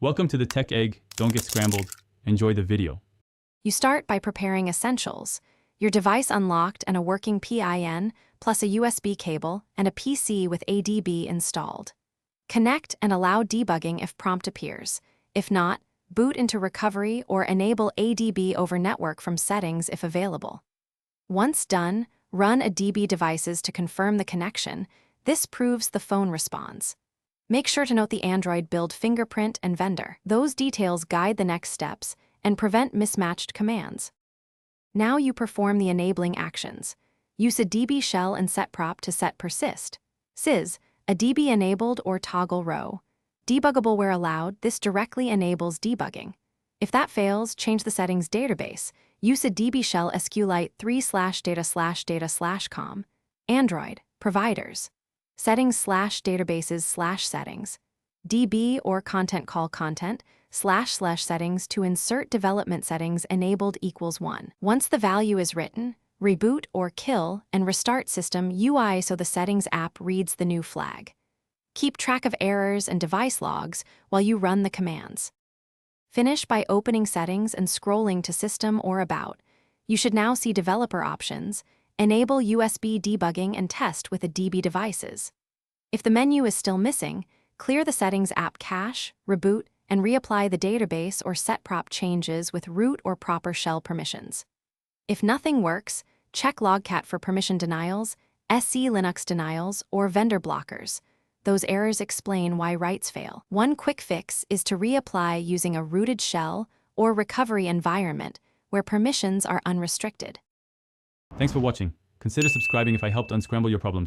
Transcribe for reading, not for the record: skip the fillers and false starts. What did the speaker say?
Welcome to the Tech Egg. Don't get scrambled. Enjoy the video. You start by preparing essentials: your device unlocked and a working PIN, plus a USB cable and a PC with ADB installed. Connect and allow debugging if prompt appears. If not, boot into recovery or enable ADB over network from settings if available. Once done, run a DB devices to confirm the connection. This proves the phone responds. Make sure to note the Android build fingerprint and vendor. Those details guide the next steps and prevent mismatched commands. Now you perform the enabling actions. Use a DB shell and set prop to set persist. Sys, a DB enabled or toggle row. Debuggable where allowed, this directly enables debugging. If that fails, change the settings database. Use a DB shell SQLite 3/data/data/com. Android, providers. Settings/databases/settings. DB or content call content //settings to insert development settings enabled equals 1. Once the value is written, reboot or kill and restart system UI so the settings app reads the new flag. Keep track of errors and device logs while you run the commands. Finish by opening settings and scrolling to system or about. You should now see developer options. Enable USB debugging and test with a DB devices. If the menu is still missing, clear the settings app cache, reboot, and reapply the database or set prop changes with root or proper shell permissions. If nothing works, check Logcat for permission denials, SC Linux denials, or vendor blockers. Those errors explain why writes fail. One quick fix is to reapply using a rooted shell or recovery environment where permissions are unrestricted. Thanks for watching. Consider subscribing if I helped unscramble your problems.